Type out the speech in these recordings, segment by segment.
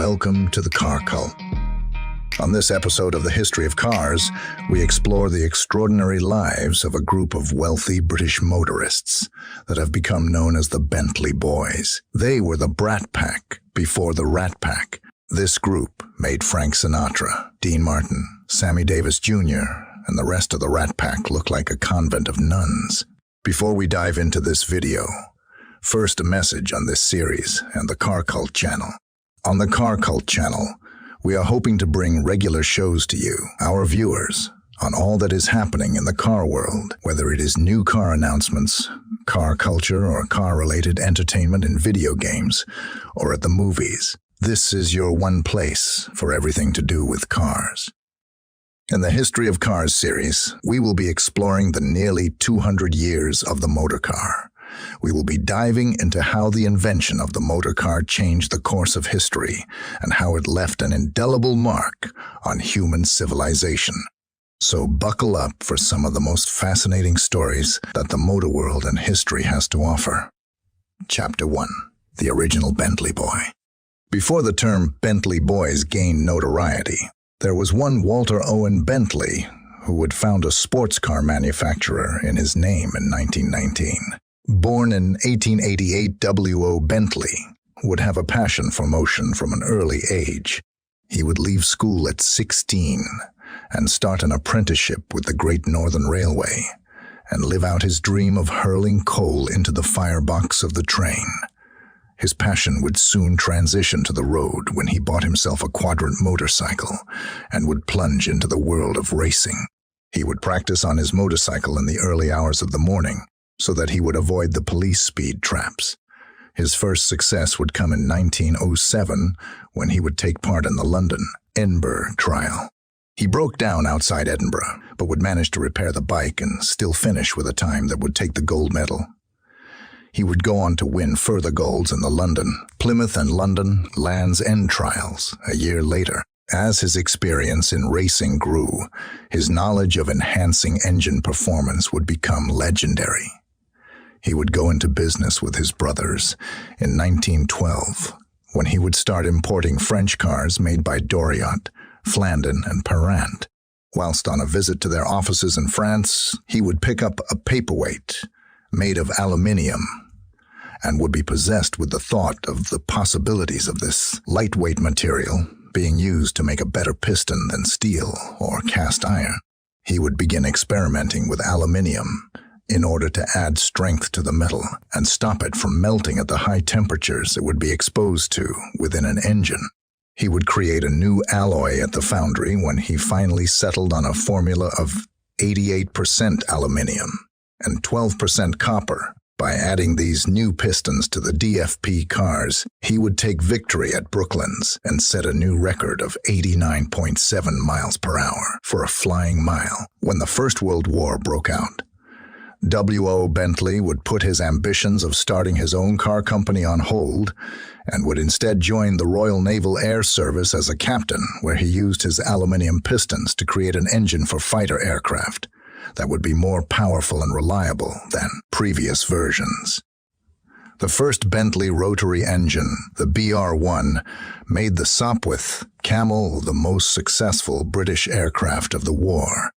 Welcome to the Car Cult. On this episode of the History of Cars, we explore the extraordinary lives of a group of wealthy British motorists that have become known as the Bentley Boys. They were the Brat Pack before the Rat Pack. This group made Frank Sinatra, Dean Martin, Sammy Davis Jr., and the rest of the Rat Pack look like a convent of nuns. Before we dive into this video, first a message on this series and the Car Cult channel. On the Car Cult channel, we are hoping to bring regular shows to you, our viewers, on all that is happening in the car world, whether it is new car announcements, car culture, or car-related entertainment in video games, or at the movies. This is your one place for everything to do with cars. In the History of Cars series, we will be exploring the nearly 200 years of the motor car. We will be diving into how the invention of the motor car changed the course of history and how it left an indelible mark on human civilization. So buckle up for some of the most fascinating stories that the motor world and history has to offer. Chapter 1. The Original Bentley Boy. Before the term Bentley Boys gained notoriety, there was one Walter Owen Bentley who would found a sports car manufacturer in his name in 1919. Born in 1888, W.O. Bentley would have a passion for motion from an early age. He would leave school at 16 and start an apprenticeship with the Great Northern Railway and live out his dream of hurling coal into the firebox of the train. His passion would soon transition to the road when he bought himself a quadrant motorcycle and would plunge into the world of racing. He would practice on his motorcycle in the early hours of the morning, so that he would avoid the police speed traps. His first success would come in 1907 when he would take part in the London Edinburgh trial. He broke down outside Edinburgh, but would manage to repair the bike and still finish with a time that would take the gold medal. He would go on to win further golds in the London, Plymouth and London Land's End trials a year later. As his experience in racing grew, his knowledge of enhancing engine performance would become legendary. He would go into business with his brothers in 1912, when he would start importing French cars made by Doriot, Flandin, and Parent. Whilst on a visit to their offices in France, he would pick up a paperweight made of aluminium and would be possessed with the thought of the possibilities of this lightweight material being used to make a better piston than steel or cast iron. He would begin experimenting with aluminium in order to add strength to the metal and stop it from melting at the high temperatures it would be exposed to within an engine. He would create a new alloy at the foundry when he finally settled on a formula of 88% aluminium and 12% copper. By adding these new pistons to the DFP cars, he would take victory at Brooklands and set a new record of 89.7 miles per hour for a flying mile. When the First World War broke out, W.O. Bentley would put his ambitions of starting his own car company on hold and would instead join the Royal Naval Air Service as a captain, where he used his aluminium pistons to create an engine for fighter aircraft that would be more powerful and reliable than previous versions. The first Bentley rotary engine, the BR-1, made the Sopwith Camel the most successful British aircraft of the war.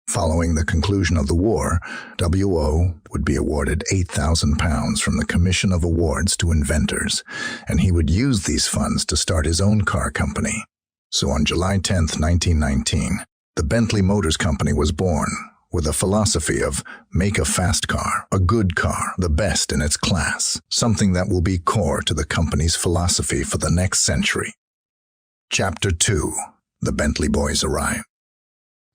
Following the conclusion of the war, W.O. would be awarded £8,000 from the Commission of Awards to Inventors, and he would use these funds to start his own car company. So on July 10, 1919, the Bentley Motors Company was born, with a philosophy of make a fast car, a good car, the best in its class, something that will be core to the company's philosophy for the next century. Chapter 2. The Bentley Boys arrive.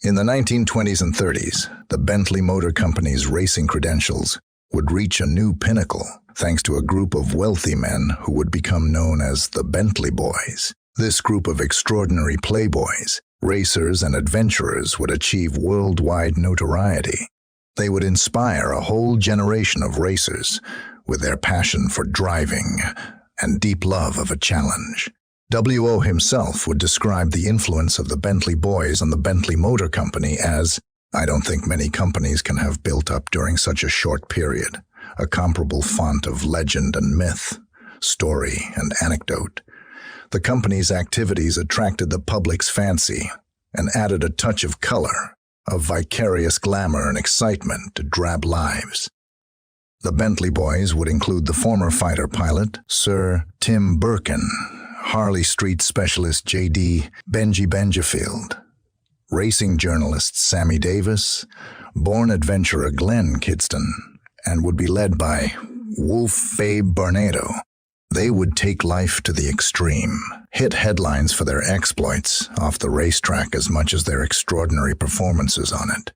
In the 1920s and 30s, the Bentley Motor Company's racing credentials would reach a new pinnacle thanks to a group of wealthy men who would become known as the Bentley Boys. This group of extraordinary playboys, racers, and adventurers would achieve worldwide notoriety. They would inspire a whole generation of racers with their passion for driving and deep love of a challenge. W.O. himself would describe the influence of the Bentley Boys on the Bentley Motor Company as, "I don't think many companies can have built up during such a short period, a comparable font of legend and myth, story and anecdote. The company's activities attracted the public's fancy and added a touch of color, of vicarious glamour and excitement to drab lives. The Bentley Boys would include the former fighter pilot, Sir Tim Birkin, Harley Street specialist J.D. Benjafield, racing journalist Sammy Davis, born adventurer Glen Kidson, and would be led by Woolf Barnato. They would take life to the extreme, hit headlines for their exploits off the racetrack as much as their extraordinary performances on it.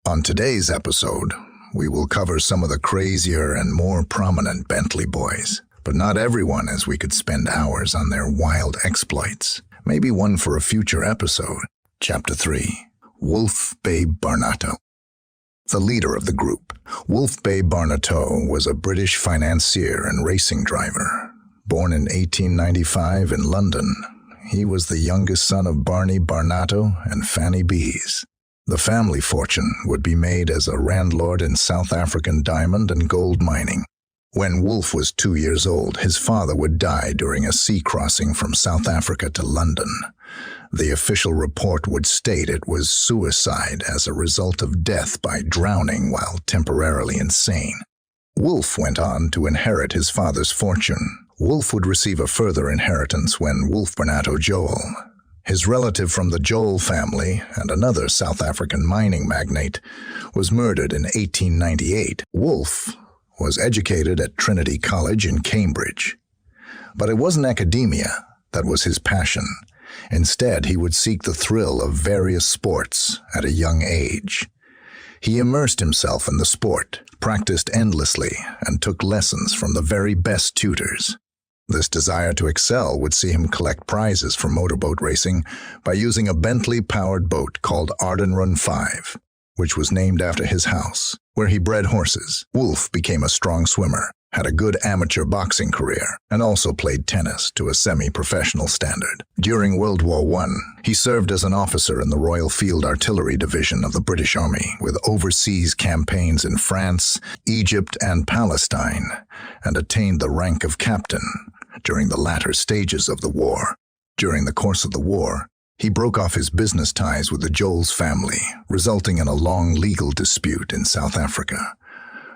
On today's episode, we will cover some of the crazier and more prominent Bentley Boys, but not everyone, as we could spend hours on their wild exploits. Maybe one for a future episode. Chapter 3. Woolf Barnato. The leader of the group, Woolf Barnato, was a British financier and racing driver. Born in 1895 in London, he was the youngest son of Barney Barnato and Fanny Bees. The family fortune would be made as a landlord in South African diamond and gold mining. When Woolf was 2 years old, his father would die during a sea crossing from South Africa to London. The official report would state it was suicide as a result of death by drowning while temporarily insane. Woolf went on to inherit his father's fortune. Woolf would receive a further inheritance when Woolf Barnato Joel, his relative from the Joel family and another South African mining magnate, was murdered in 1898. Woolf was educated at Trinity College in Cambridge. But it wasn't academia that was his passion. Instead, he would seek the thrill of various sports at a young age. He immersed himself in the sport, practiced endlessly, and took lessons from the very best tutors. This desire to excel would see him collect prizes for motorboat racing by using a Bentley-powered boat called Ardenrun 5, which was named after his house, where he bred horses. Woolf became a strong swimmer, had a good amateur boxing career, and also played tennis to a semi-professional standard. During World War I, he served as an officer in the Royal Field Artillery Division of the British Army, with overseas campaigns in France, Egypt, and Palestine, and attained the rank of captain during the latter stages of the war. During the course of the war, he broke off his business ties with the Joel's family, resulting in a long legal dispute in South Africa.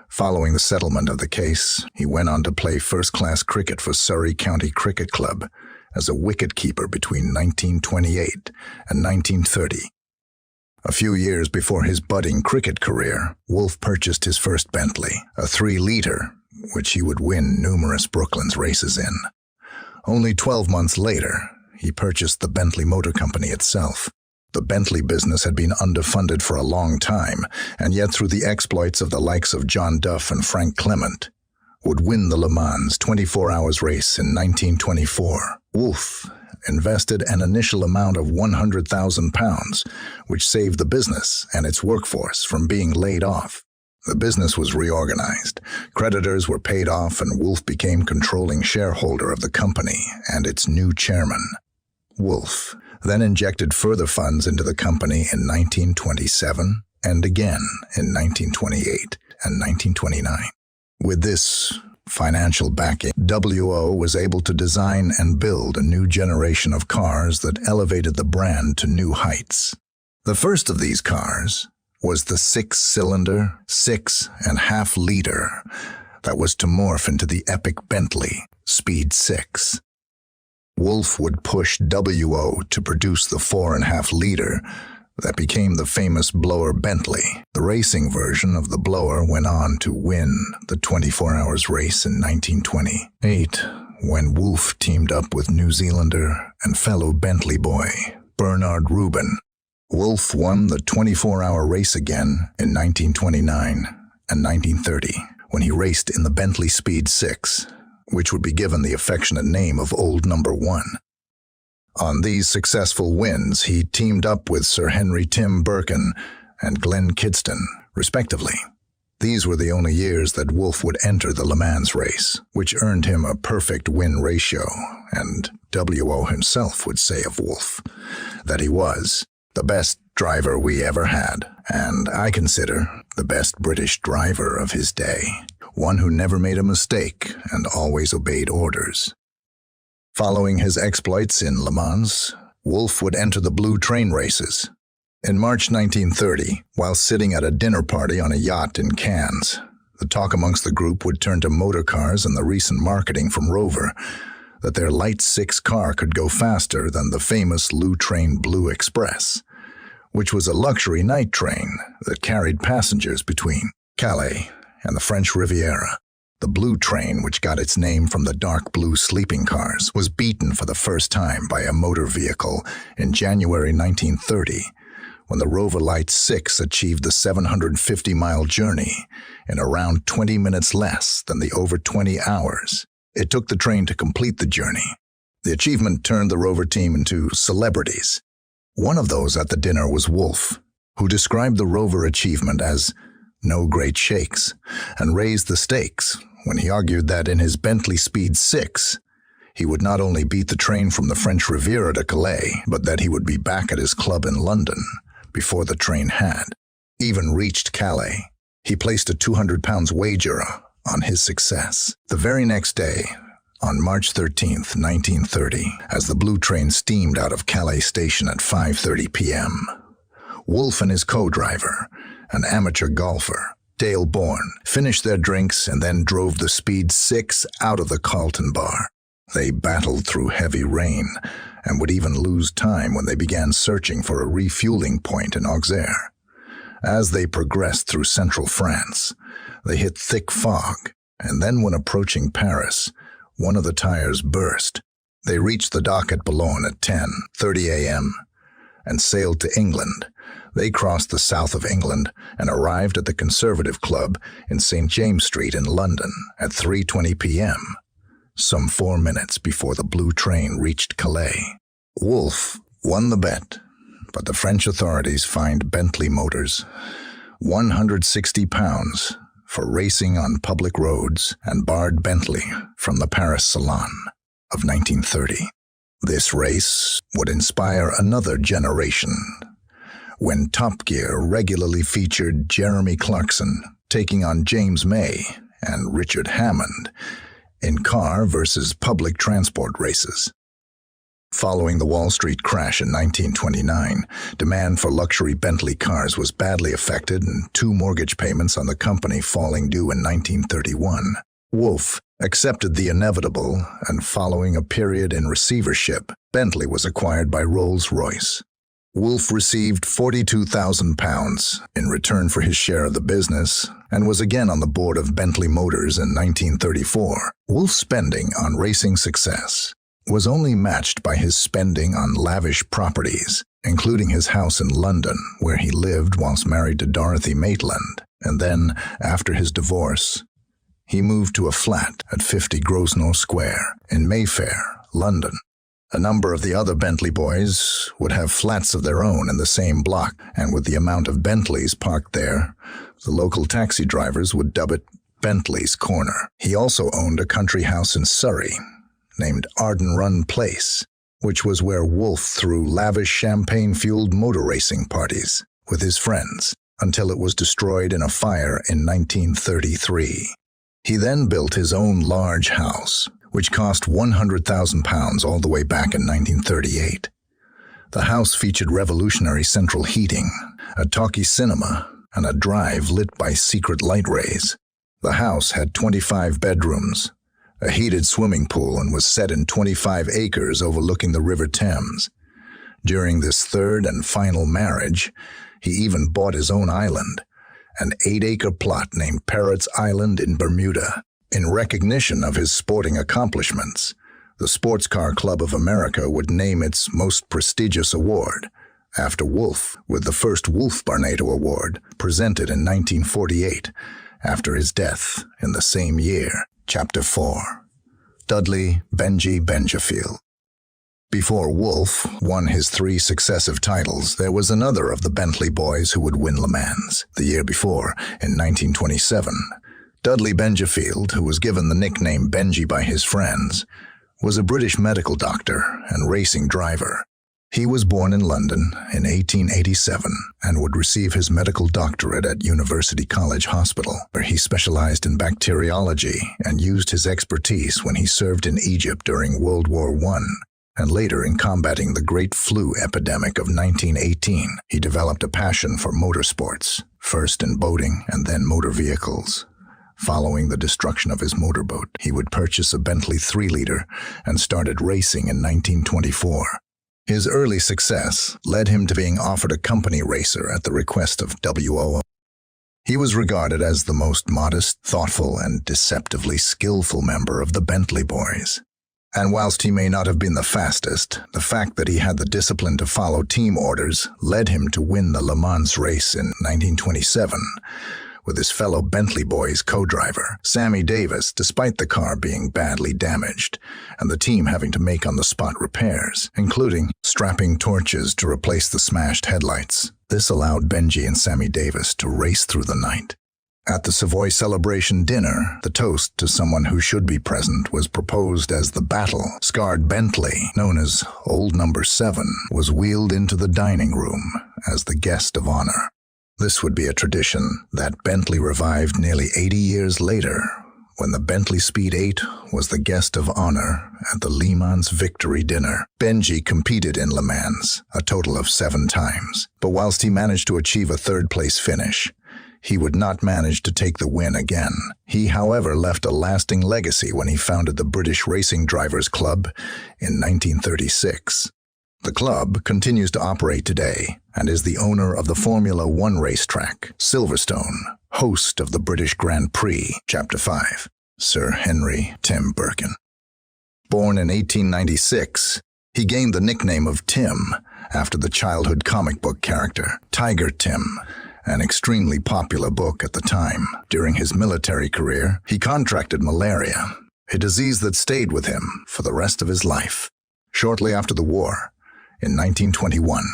Following the settlement of the case, he went on to play first-class cricket for Surrey County Cricket Club as a wicket-keeper between 1928 and 1930. A few years before his budding cricket career, Woolf purchased his first Bentley, a 3-liter, which he would win numerous Brooklands races in. Only 12 months later, he purchased the Bentley Motor Company itself. The Bentley business had been underfunded for a long time, and yet through the exploits of the likes of John Duff and Frank Clement, would win the Le Mans 24 Hours race in 1924. Woolf invested an initial amount of £100,000, which saved the business and its workforce from being laid off. The business was reorganized, creditors were paid off, and Woolf became controlling shareholder of the company and its new chairman. Woolf then injected further funds into the company in 1927 and again in 1928 and 1929. With this financial backing, WO was able to design and build a new generation of cars that elevated the brand to new heights. The first of these cars was the 6-cylinder, 6.5-liter that was to morph into the epic Bentley Speed 6. Woolf would push WO to produce the 4.5-liter that became the famous blower Bentley. The racing version of the blower went on to win the 24 Hours race in 1928, when Woolf teamed up with New Zealander and fellow Bentley boy Bernard Ruben. Woolf won the 24-hour race again in 1929 and 1930, when he raced in the Bentley Speed 6, which would be given the affectionate name of Old Number 1. On these successful wins, he teamed up with Sir Henry Tim Birkin and Glen Kidson, respectively. These were the only years that Woolf would enter the Le Mans race, which earned him a perfect win ratio, and WO himself would say of Woolf that he was the best driver we ever had, and I consider the best British driver of his day, one who never made a mistake and always obeyed orders. Following his exploits in Le Mans, Woolf would enter the Blue Train races. In March 1930, while sitting at a dinner party on a yacht in Cannes, the talk amongst the group would turn to motor cars and the recent marketing from Rover that their Light 6 car could go faster than the famous Lou Train Blue Express, which was a luxury night train that carried passengers between Calais and the French Riviera. The Blue Train, which got its name from the dark blue sleeping cars, was beaten for the first time by a motor vehicle in January 1930, when the Rover Light 6 achieved the 750-mile journey in around 20 minutes less than the over 20 hours it took the train to complete the journey. The achievement turned the Rover team into celebrities. One of those at the dinner was Woolf, who described the Rover achievement as no great shakes and raised the stakes when he argued that in his Bentley Speed 6, he would not only beat the train from the French Riviera to Calais, but that he would be back at his club in London before the train had even reached Calais. He placed a £200 wager on his success. The very next day, on March 13th, 1930, as the Blue Train steamed out of Calais station at 5:30 p.m., Woolf and his co-driver, an amateur golfer, Dale Bourne, finished their drinks and then drove the Speed 6 out of the Carlton bar. They battled through heavy rain and would even lose time when they began searching for a refueling point in Auxerre. As they progressed through central France, they hit thick fog, and then when approaching Paris, one of the tires burst. They reached the dock at Boulogne at 10:30 a.m. and sailed to England. They crossed the south of England and arrived at the Conservative Club in St. James Street in London at 3:20 p.m., some 4 minutes before the Blue Train reached Calais. Woolf won the bet, but the French authorities fined Bentley Motors £160 for racing on public roads and barred Bentley from the Paris Salon of 1930. This race would inspire another generation, when Top Gear regularly featured Jeremy Clarkson taking on James May and Richard Hammond in car versus public transport races. Following the Wall Street crash in 1929, demand for luxury Bentley cars was badly affected and 2 mortgage payments on the company falling due in 1931. Woolf accepted the inevitable, and following a period in receivership, Bentley was acquired by Rolls-Royce. Woolf received £42,000 in return for his share of the business and was again on the board of Bentley Motors in 1934. Woolf's spending on racing success was only matched by his spending on lavish properties, including his house in London, where he lived whilst married to Dorothy Maitland, and then, after his divorce, he moved to a flat at 50 Grosvenor Square in Mayfair, London. A number of the other Bentley boys would have flats of their own in the same block, and with the amount of Bentleys parked there, the local taxi drivers would dub it Bentley's Corner. He also owned a country house in Surrey named Arden Run Place, which was where Woolf threw lavish champagne-fueled motor racing parties with his friends until it was destroyed in a fire in 1933. He then built his own large house, which cost £100,000 all the way back in 1938. The house featured revolutionary central heating, a talkie cinema, and a drive lit by secret light rays. The house had 25 bedrooms, a heated swimming pool, and was set in 25 acres overlooking the River Thames. During this third and final marriage, he even bought his own island, an 8-acre plot named Parrots Island in Bermuda. In recognition of his sporting accomplishments, the Sports Car Club of America would name its most prestigious award after Woolf, with the first Woolf Barnato Award presented in 1948 after his death in the same year. Chapter 4. Dudley Benjafield. Before Woolf won his 3 successive titles, there was another of the Bentley boys who would win Le Mans the year before, in 1927. Dudley Benjafield, who was given the nickname Benji by his friends, was a British medical doctor and racing driver. He was born in London in 1887 and would receive his medical doctorate at University College Hospital, where he specialized in bacteriology and used his expertise when he served in Egypt during World War I and later in combating the Great Flu epidemic of 1918. He developed a passion for motorsports, first in boating and then motor vehicles. Following the destruction of his motorboat, he would purchase a Bentley 3-liter and started racing in 1924. His early success led him to being offered a company racer at the request of WOO. He was regarded as the most modest, thoughtful, and deceptively skillful member of the Bentley Boys. And whilst he may not have been the fastest, the fact that he had the discipline to follow team orders led him to win the Le Mans race in 1927, with his fellow Bentley Boys co-driver, Sammy Davis, despite the car being badly damaged, and the team having to make on-the-spot repairs, including strapping torches to replace the smashed headlights. This allowed Benji and Sammy Davis to race through the night. At the Savoy celebration dinner, the toast to someone who should be present was proposed as the battle-scarred Bentley, known as Old Number 7, was wheeled into the dining room as the guest of honor. This would be a tradition that Bentley revived nearly 80 years later, when the Bentley Speed 8 was the guest of honor at the Le Mans victory dinner. Benji competed in Le Mans a total of 7 times, but whilst he managed to achieve a third-place finish, he would not manage to take the win again. He, however, left a lasting legacy when he founded the British Racing Drivers Club in 1936. The club continues to operate today and is the owner of the Formula One racetrack, Silverstone, host of the British Grand Prix, Chapter 5, Sir Henry Tim Birkin. Born in 1896, he gained the nickname of Tim after the childhood comic book character, Tiger Tim, an extremely popular book at the time. During his military career, he contracted malaria, a disease that stayed with him for the rest of his life. Shortly after the war, in 1921,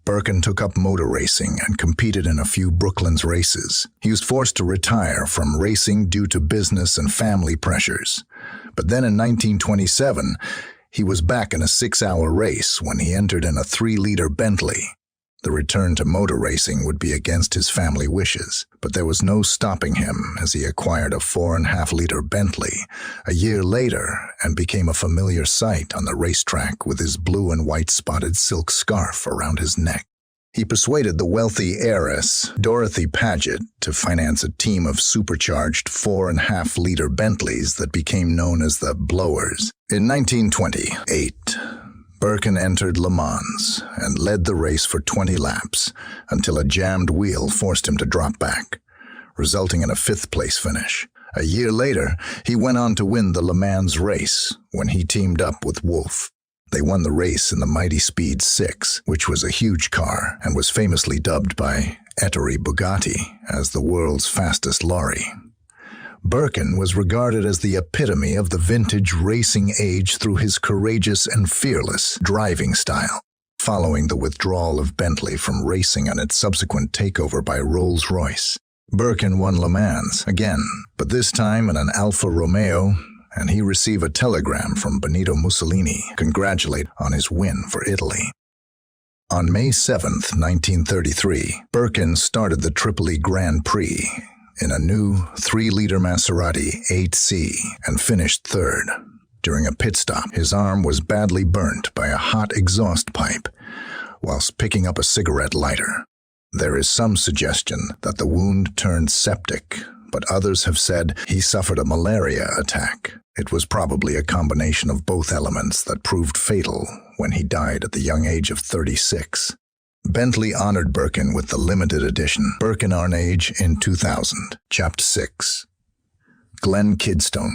Birkin took up motor racing and competed in a few Brooklands races. He was forced to retire from racing due to business and family pressures. But then in 1927, he was back in a 6-hour race when he entered in a 3-liter Bentley. The return to motor racing would be against his family wishes, but there was no stopping him as he acquired a 4.5-liter Bentley a year later and became a familiar sight on the racetrack with his blue and white spotted silk scarf around his neck. He persuaded the wealthy heiress, Dorothy Paget, to finance a team of supercharged 4.5-liter Bentleys that became known as the Blowers. In 1928, Birkin entered Le Mans and led the race for 20 laps until a jammed wheel forced him to drop back, resulting in a 5th-place finish. A year later, he went on to win the Le Mans race when he teamed up with Woolf. They won the race in the mighty Speed 6, which was a huge car and was famously dubbed by Ettore Bugatti as the world's fastest lorry. Birkin was regarded as the epitome of the vintage racing age through his courageous and fearless driving style. Following the withdrawal of Bentley from racing and its subsequent takeover by Rolls-Royce, Birkin won Le Mans again, but this time in an Alfa Romeo, and he received a telegram from Benito Mussolini congratulating on his win for Italy. On May 7, 1933, Birkin started the Tripoli Grand Prix in a new 3-liter Maserati 8C and finished 3rd. During a pit stop, his arm was badly burnt by a hot exhaust pipe whilst picking up a cigarette lighter. There is some suggestion that the wound turned septic, but others have said he suffered a malaria attack. It was probably a combination of both elements that proved fatal when he died at the young age of 36. Bentley honored Birkin with the limited edition Birkin on Age in 2000, Chapter 6. Glen Kidson.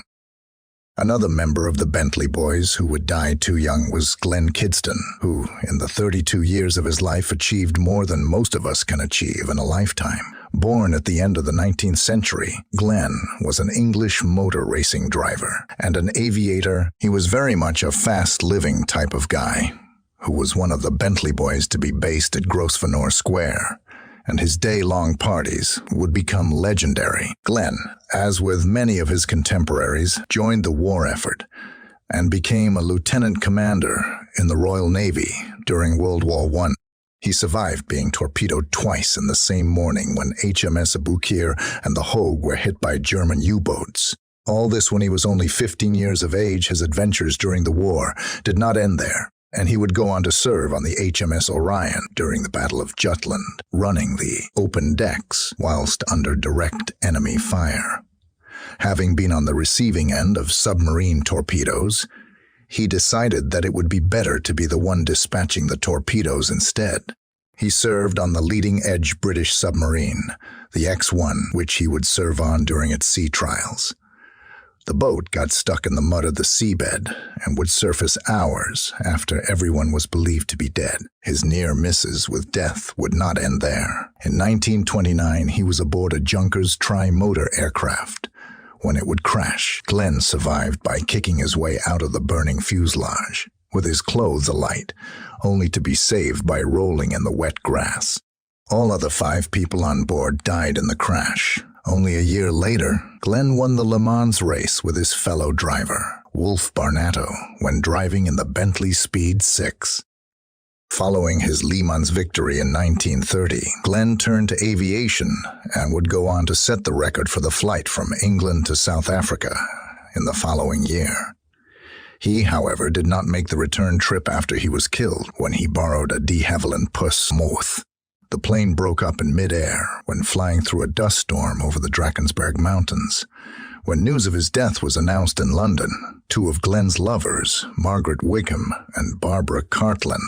Another member of the Bentley Boys who would die too young was Glen Kidson, who, in the 32 years of his life, achieved more than most of us can achieve in a lifetime. Born at the end of the 19th century, Glen was an English motor racing driver and an aviator. He was very much a fast-living type of guy, who was one of the Bentley Boys to be based at Grosvenor Square, and his day-long parties would become legendary. Glen, as with many of his contemporaries, joined the war effort and became a lieutenant commander in the Royal Navy during World War I. He survived being torpedoed twice in the same morning when HMS Aboukir and the Hogue were hit by German U-boats. All this when he was only 15 years of age. His adventures during the war did not end there, and he would go on to serve on the HMS Orion during the Battle of Jutland, running the open decks whilst under direct enemy fire. Having been on the receiving end of submarine torpedoes, he decided that it would be better to be the one dispatching the torpedoes instead. He served on the leading-edge British submarine, the X-1, which he would serve on during its sea trials. The boat got stuck in the mud of the seabed and would surface hours after everyone was believed to be dead. His near misses with death would not end there. In 1929, he was aboard a Junkers tri-motor aircraft. When it would crash, Glen survived by kicking his way out of the burning fuselage, with his clothes alight, only to be saved by rolling in the wet grass. All other 5 people on board died in the crash. Only a year later, Glen won the Le Mans race with his fellow driver, Woolf Barnato, when driving in the Bentley Speed 6. Following his Le Mans victory in 1930, Glen turned to aviation and would go on to set the record for the flight from England to South Africa in the following year. He, however, did not make the return trip after he was killed when he borrowed a de Havilland Puss moth. The plane broke up in mid-air when flying through a dust storm over the Drakensberg Mountains. When news of his death was announced in London, 2 of Glen's lovers, Margaret Wigham and Barbara Cartlan,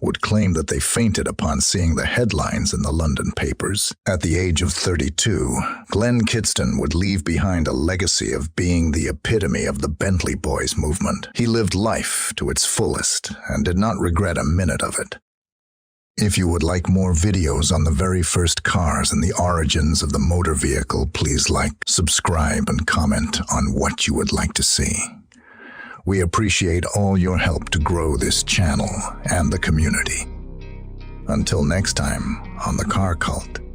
would claim that they fainted upon seeing the headlines in the London papers. At the age of 32, Glen Kidson would leave behind a legacy of being the epitome of the Bentley Boys movement. He lived life to its fullest and did not regret a minute of it. If you would like more videos on the very first cars and the origins of the motor vehicle, please like, subscribe, and comment on what you would like to see. We appreciate all your help to grow this channel and the community. Until next time on The Car Cult.